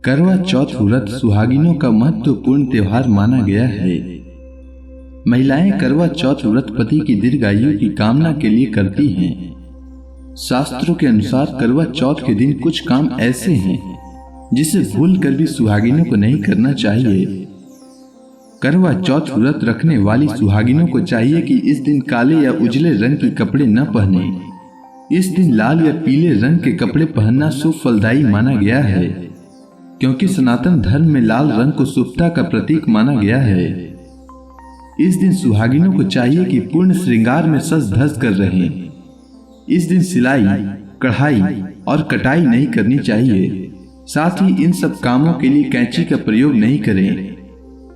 करवा चौथ व्रत सुहागिनों का महत्वपूर्ण त्योहार माना गया है। महिलाएं करवा चौथ व्रत पति की दीर्घायु की कामना के लिए करती हैं। शास्त्रों के अनुसार करवा चौथ के दिन कुछ काम ऐसे हैं जिसे भूल कर भी सुहागिनों को नहीं करना चाहिए। करवा चौथ व्रत रखने वाली सुहागिनों को चाहिए कि इस दिन काले या उजले रंग के कपड़े न पहने। इस दिन लाल या पीले रंग के कपड़े पहनना शुभ फलदायी माना गया है, क्योंकि सनातन धर्म में लाल रंग को शुभता का प्रतीक माना गया है। इस दिन सुहागिनों को चाहिए कि पूर्ण श्रृंगार में सज धज कर रहें। इस दिन सिलाई, कढ़ाई और कटाई नहीं करनी चाहिए। साथ ही इन सब कामों के लिए कैंची का प्रयोग नहीं करें।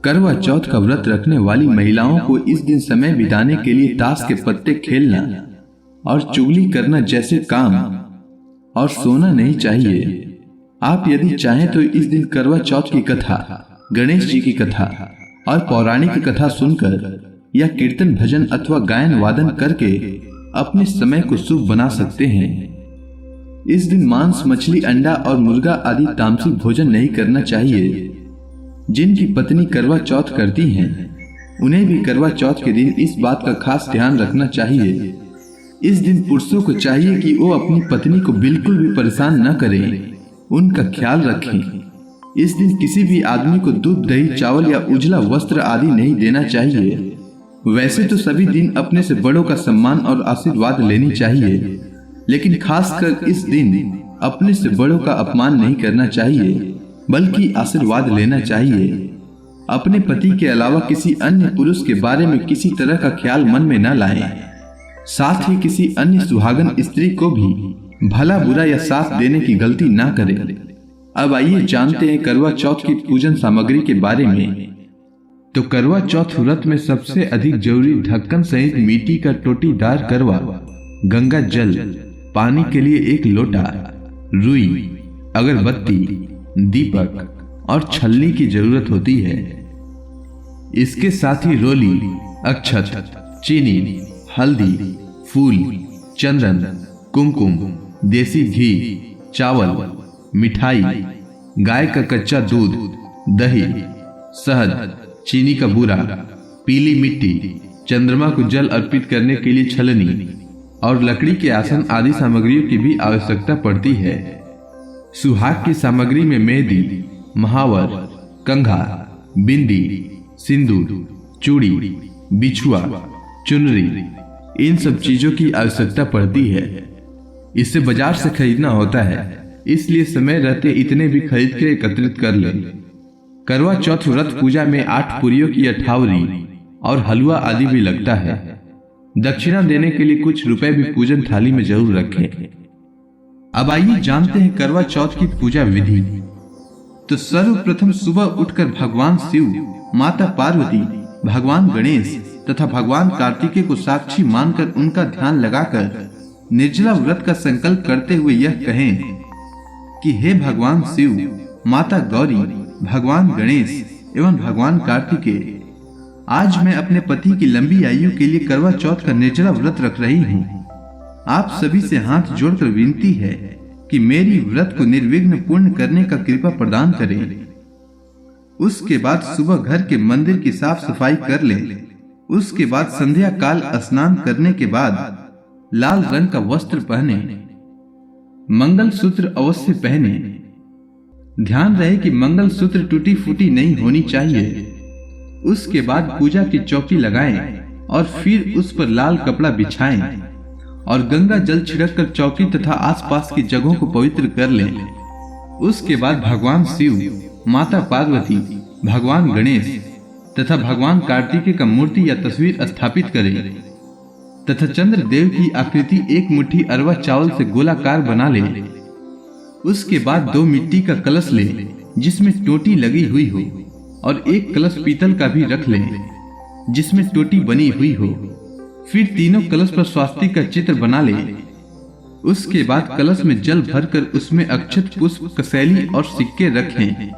करवा चौथ का व्रत रखने वाली महिलाओं को इस दिन समय बिताने के लिए ताश के पत्ते खेलना और चुगली करना जैसे काम और सोना नहीं चाहिए। आप यदि चाहें तो इस दिन करवा चौथ की कथा, गणेश जी की कथा और पौराणिक कथा सुनकर या कीर्तन भजन अथवा गायन वादन करके अपने समय को शुभ बना सकते हैं। इस दिन मांस, मछली, अंडा और मुर्गा आदि तामसिक भोजन नहीं करना चाहिए। जिनकी पत्नी करवा चौथ करती हैं, उन्हें भी करवा चौथ के दिन इस बात का खास ध्यान रखना चाहिए। इस दिन पुरुषों को चाहिए कि वो अपनी पत्नी को बिल्कुल भी परेशान न करें, उनका ख्याल रखें। इस दिन किसी भी आदमी को दूध, दही, चावल या उजला वस्त्र आदि नहीं देना चाहिए। वैसे तो सभी दिन अपने से बड़ों का सम्मान और आशीर्वाद लेनी चाहिए, लेकिन खासकर इस दिन अपने से बड़ों का अपमान नहीं करना चाहिए, बल्कि आशीर्वाद लेना चाहिए। अपने पति के अलावा किसी अन्य पुरुष के बारे में किसी तरह का ख्याल मन में न लाएं। साथ ही किसी अन्य सुहागन स्त्री को भी भला बुरा या साथ देने की गलती ना करें। अब आइए जानते हैं करवा चौथ की पूजन सामग्री के बारे में। तो करवा चौथ व्रत में सबसे अधिक जरूरी ढक्कन सहित मिट्टी का टोटीदार करवा, गंगा जल, पानी के लिए 1 लोटा, रुई, अगरबत्ती, दीपक और छलनी की जरूरत होती है। इसके साथ ही रोली, अक्षत, चीनी, हल्दी, फूल, चंदन, कुमकुम, देसी घी, चावल, मिठाई, गाय का कच्चा दूध, दही, शहद, चीनी का बूरा, पीली मिट्टी, चंद्रमा को जल अर्पित करने के लिए छलनी और लकड़ी के आसन आदि सामग्रियों की भी आवश्यकता पड़ती है। सुहाग की सामग्री में मेहंदी, महावर, कंघा, बिंदी, सिंदूर, चूड़ी, बिछुआ, चुनरी, इन सब चीजों की आवश्यकता पड़ती है। इसे बाजार से खरीदना होता है, इसलिए समय रहते इतने भी खरीद के एकत्रित कर लें। करवा चौथ व्रत पूजा में 8 पुरियों की अठावरी और हलवा आदि भी लगता है। दक्षिणा देने के लिए कुछ रुपए भी पूजन थाली में जरूर रखें। अब आइए जानते हैं करवा चौथ की पूजा विधि। तो सर्वप्रथम सुबह उठकर भगवान शिव, माता पार्वती, भगवान गणेश तथा भगवान कार्तिकेय को साक्षी मानकर उनका ध्यान लगाकर निर्जला व्रत का संकल्प करते हुए यह कहें कि हे भगवान शिव, माता गौरी, भगवान गणेश एवं भगवान कार्तिकेय, आज मैं अपने पति की लंबी आयु के लिए करवा चौथ का निर्जला व्रत रख रही हूँ। आप सभी से हाथ जोड़कर विनती है कि मेरी व्रत को निर्विघ्न पूर्ण करने का कृपा प्रदान करें। उसके बाद सुबह घर के मंदिर की साफ सफाई कर लें। उसके बाद संध्या काल स्नान करने के बाद लाल रंग का वस्त्र पहने, मंगल सूत्र अवश्य पहने। ध्यान रहे कि मंगल सूत्र टूटी फूटी नहीं होनी चाहिए। उसके बाद पूजा की चौकी लगाएं और फिर उस पर लाल कपड़ा बिछाएं और गंगा जल छिड़ककर चौकी तथा आसपास की जगहों को पवित्र कर लें। उसके बाद भगवान शिव, माता पार्वती, भगवान गणेश तथा भगवान कार्तिकेय का मूर्ति या तस्वीर स्थापित करें तथा चंद्र देव की आकृति 1 मुट्ठी अरवा चावल से गोलाकार बना लें। उसके बाद 2 मिट्टी का कलश लें जिसमें टोटी लगी हुई हो और 1 कलश पीतल का भी रख लें जिसमें टोटी बनी हुई हो। फिर तीनों कलश पर स्वास्तिक का चित्र बना लें। उसके बाद कलश में जल भरकर उसमें अक्षत, पुष्प, कसैली और सिक्के रखें।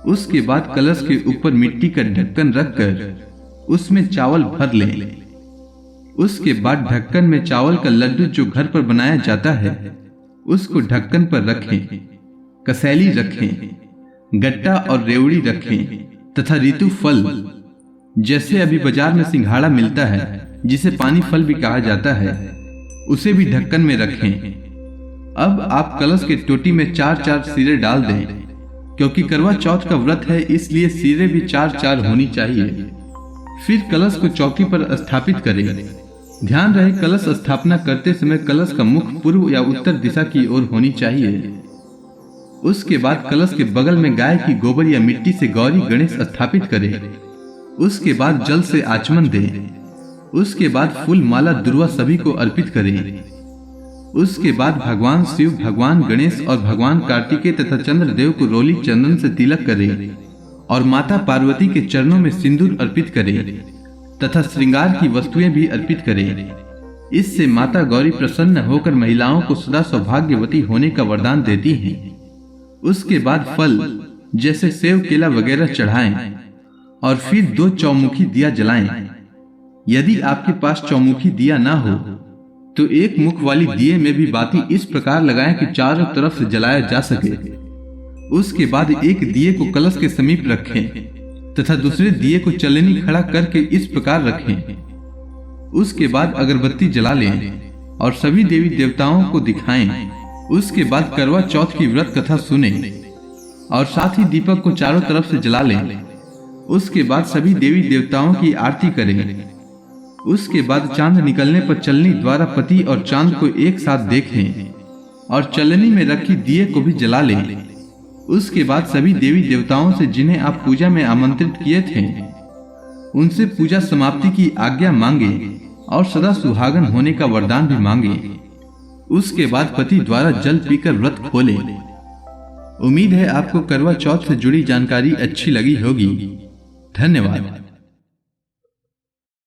उसके बाद कलश के ऊपर मिट्टी का ढक्कन रखकर उसमें चावल भर लें। उसके बाद ढक्कन में चावल का लड्डू जो घर पर बनाया जाता है उसको ढक्कन पर रखें। कसैली रखें गट्टा और रेवड़ी रखें तथा ऋतु फल जैसे अभी बाजार में सिंघाड़ा मिलता है, जिसे पानी फल भी कहा जाता है, उसे भी ढक्कन में रखें। अब आप कलश के टोटी में 4-4 सिरे डाल दें। क्योंकि करवा चौथ का व्रत है, इसलिए सिरे भी 4-4 होनी चाहिए। फिर कलश को चौकी पर स्थापित करें। ध्यान रहे कलश स्थापना करते समय कलश का मुख पूर्व या उत्तर दिशा की ओर होनी चाहिए। उसके बाद कलश के बगल में गाय की गोबर या मिट्टी से गौरी गणेश स्थापित करें। उसके बाद जल से आचमन दें। उसके बाद फूल माला दुर्वा सभी को अर्पित करें। उसके बाद भगवान शिव, भगवान गणेश और भगवान कार्तिकेय तथा चंद्रदेव को रोली चंदन से तिलक करें और माता पार्वती के चरणों में सिंदूर अर्पित करें तथा श्रृंगार की वस्तुएं भी अर्पित करें। इससे माता गौरी प्रसन्न होकर महिलाओं को सदा सौभाग्यवती होने का वरदान देती हैं। उसके बाद फल जैसे सेव, केला वगैरह चढ़ाएं और फिर 2 चौमुखी दिया जलाएं। यदि आपके पास चौमुखी दिया ना हो तो एक मुख वाली दिए में भी बाती इस प्रकार लगाएं कि चारों तरफ से जलाया जा सके। उसके बाद एक दिए को कलश के समीप रखें तथा दूसरे दिए को चलनी खड़ा करके इस प्रकार रखें। उसके बाद अगरबत्ती जला लें और सभी देवी देवताओं को दिखाएं। उसके बाद करवा चौथ की व्रत कथा सुने और साथ ही दीपक को चारों तरफ से जला लें। उसके बाद सभी देवी देवताओं की आरती करें। उसके बाद चांद निकलने पर चलनी द्वारा पति और चांद को एक साथ देखें और चलनी में रखी दिए को भी जला लें। उसके बाद सभी देवी देवताओं से जिन्हें आप पूजा में आमंत्रित किए थे, उनसे पूजा समाप्ति की आज्ञा मांगे और सदा सुहागन होने का वरदान भी मांगे। उसके बाद पति द्वारा जल पीकर व्रत खोले। उम्मीद है आपको करवा चौथ से जुड़ी जानकारी अच्छी लगी होगी। धन्यवाद।